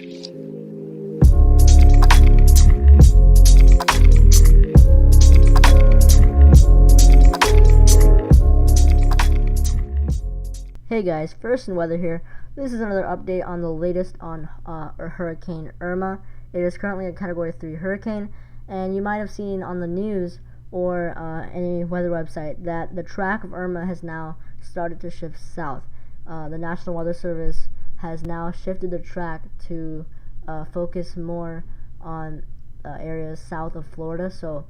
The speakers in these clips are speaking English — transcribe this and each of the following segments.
Hey guys, FirstinWeather here. This is another update on the latest on Hurricane Irma. It is currently a Category 3 hurricane, and you might have seen on the news or any weather website that the track of Irma has now started to shift south. The National Weather Service has now shifted the track to focus more on areas south of Florida. So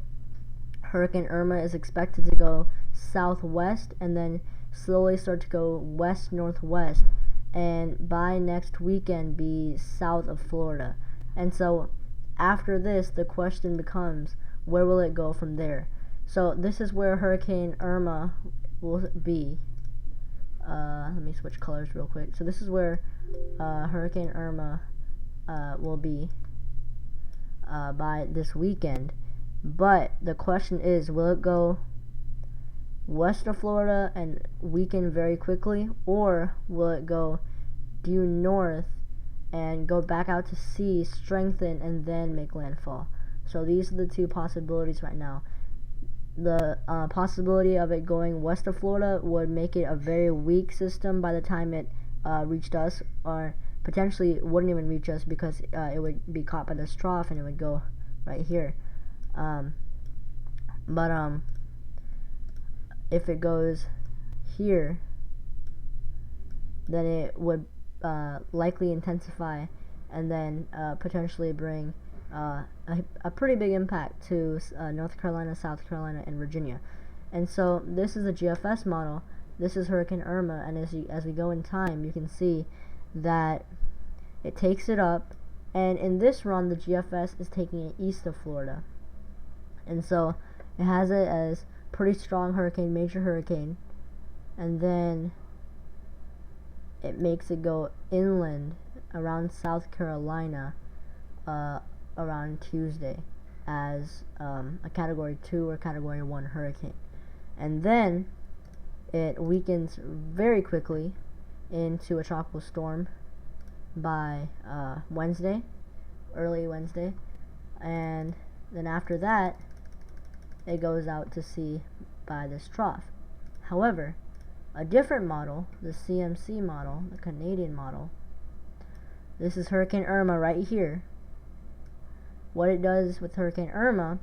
Hurricane Irma is expected to go southwest and then slowly start to go west-northwest, and by next weekend be south of Florida. And so after this, the question becomes, where will it go from there? So this is where Hurricane Irma will be. Let me switch colors real quick. So this is where Hurricane Irma will be by this weekend. But the question is, will it go west of Florida and weaken very quickly, or will it go due north and go back out to sea, strengthen, and then make landfall? So these are the two possibilities right now. The possibility of it going west of Florida would make it a very weak system by the time it reached us, or potentially wouldn't even reach us because it would be caught by this trough and it would go right here. If it goes here, then it would likely intensify and then potentially bring a pretty big impact to North Carolina, South Carolina, and Virginia. And so this is a GFS model. This is Hurricane Irma, and as we go in time, you can see that it takes it up, and in this run, the GFS is taking it east of Florida. And so it has it as pretty strong hurricane, major hurricane, and then it makes it go inland around South Carolina around Tuesday as a Category 2 or Category 1 hurricane. And then it weakens very quickly into a tropical storm by Wednesday, early Wednesday, and then after that it goes out to sea by this trough. However, a different model, the CMC model, the Canadian model, this is Hurricane Irma right here. What it does with Hurricane Irma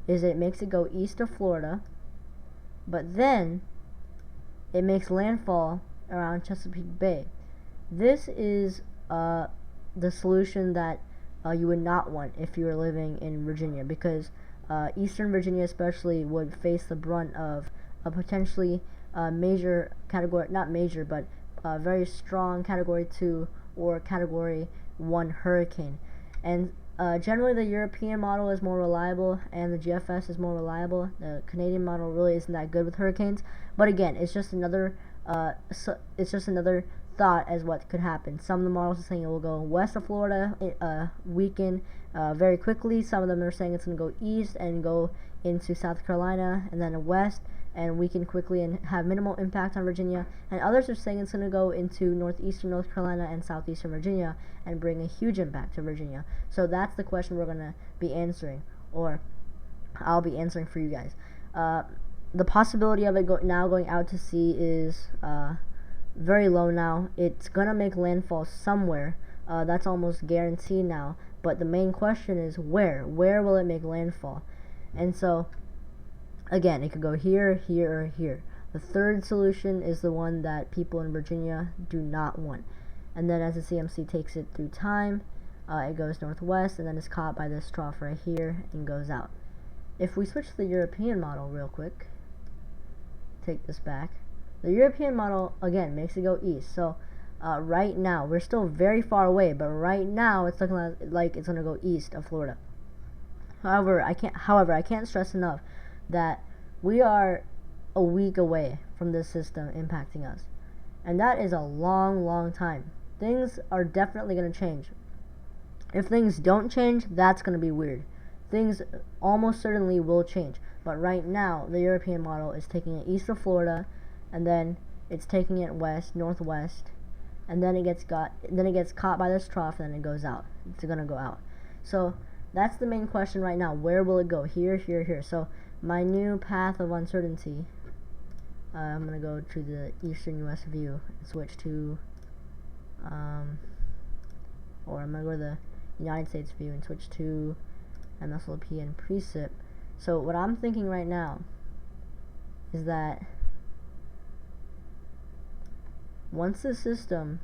is it makes it go east of Florida, but then it makes landfall around Chesapeake Bay. This is the solution that you would not want if you were living in Virginia, because Eastern Virginia especially would face the brunt of a potentially major category, not major, but very strong Category 2 or Category 1 hurricane. And generally the European model is more reliable and the GFS is more reliable. The Canadian model really isn't that good with hurricanes, but again, it's just another thought as what could happen. Some of the models are saying it will go west of Florida, weaken very quickly. Some of them are saying it's going to go east and go into South Carolina and then west and weaken quickly and have minimal impact on Virginia. And others are saying it's going to go into northeastern North Carolina and southeastern Virginia and bring a huge impact to Virginia. So that's the question we're going to be answering, or I'll be answering for you guys. The possibility of it now going out to sea is very low now. It's gonna make landfall somewhere. That's almost guaranteed now. But the main question is where? Where will it make landfall? And so, again, it could go here, here, or here. The third solution is the one that people in Virginia do not want. And then as the CMC takes it through time, it goes northwest and then is caught by this trough right here and goes out. If we switch to the European model real quick, take this back. The European model, again, makes it go east. So right now, we're still very far away, but right now it's looking like it's going to go east of Florida. However, I can't stress enough that we are a week away from this system impacting us. And that is a long, long time. Things are definitely going to change. If things don't change, that's going to be weird. Things almost certainly will change. But right now, the European model is taking it east of Florida, and then it's taking it west, northwest, and then it gets caught by this trough, and then it goes out. It's gonna go out. So that's the main question right now. Where will it go? Here, here, here. So my new path of uncertainty, I'm gonna go to the Eastern U.S. view and switch to, or I'm gonna go to the United States view and switch to MSLP and precip. So what I'm thinking right now is that once the system,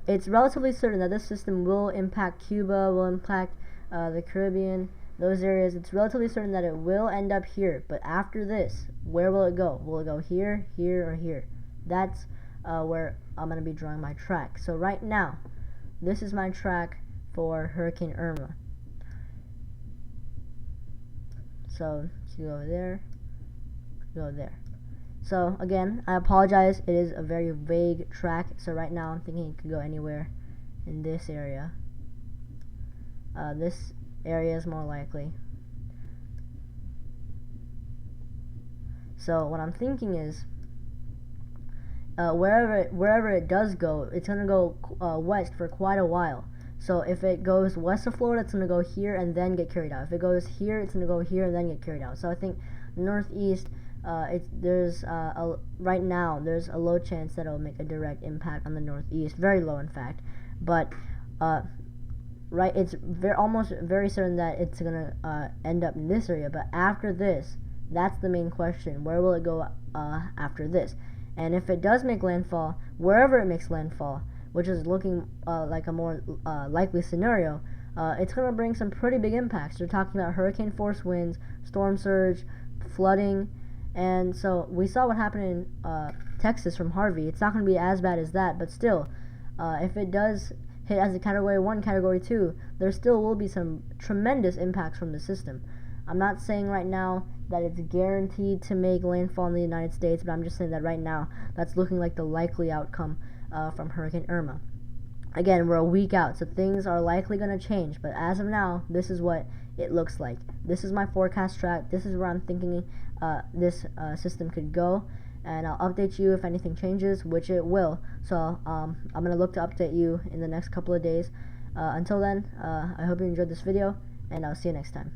it's relatively certain that this system will impact Cuba, will impact the Caribbean, those areas. It's relatively certain that it will end up here. But after this, where will it go? Will it go here, here, or here? That's where I'm going to be drawing my track. So right now, this is my track for Hurricane Irma. So you go there, go there. So again, I apologize, it is a very vague track. So right now I'm thinking it could go anywhere in this area. This area is more likely. So what I'm thinking is, wherever it does go, it's gonna go west for quite a while. So if it goes west of Florida, it's gonna go here and then get carried out. If it goes here, it's gonna go here and then get carried out. So I think northeast, right now there's a low chance that it'll make a direct impact on the northeast, very low in fact. But it's almost very certain that it's gonna end up in this area. But after this, that's the main question: where will it go after this? And if it does make landfall, wherever it makes landfall, which is looking like a more likely scenario, it's going to bring some pretty big impacts. They're talking about hurricane force winds, storm surge, flooding, and so we saw what happened in Texas from Harvey. It's not going to be as bad as that, but still, if it does hit as a Category 1, Category 2, there still will be some tremendous impacts from the system. I'm not saying right now that it's guaranteed to make landfall in the United States, but I'm just saying that right now, that's looking like the likely outcome from Hurricane Irma. Again, we're a week out, so things are likely going to change, but as of now, this is what it looks like. This is my forecast track. This is where I'm thinking this system could go, and I'll update you if anything changes, which it will. So I'm going to look to update you in the next couple of days. Until then, I hope you enjoyed this video, and I'll see you next time.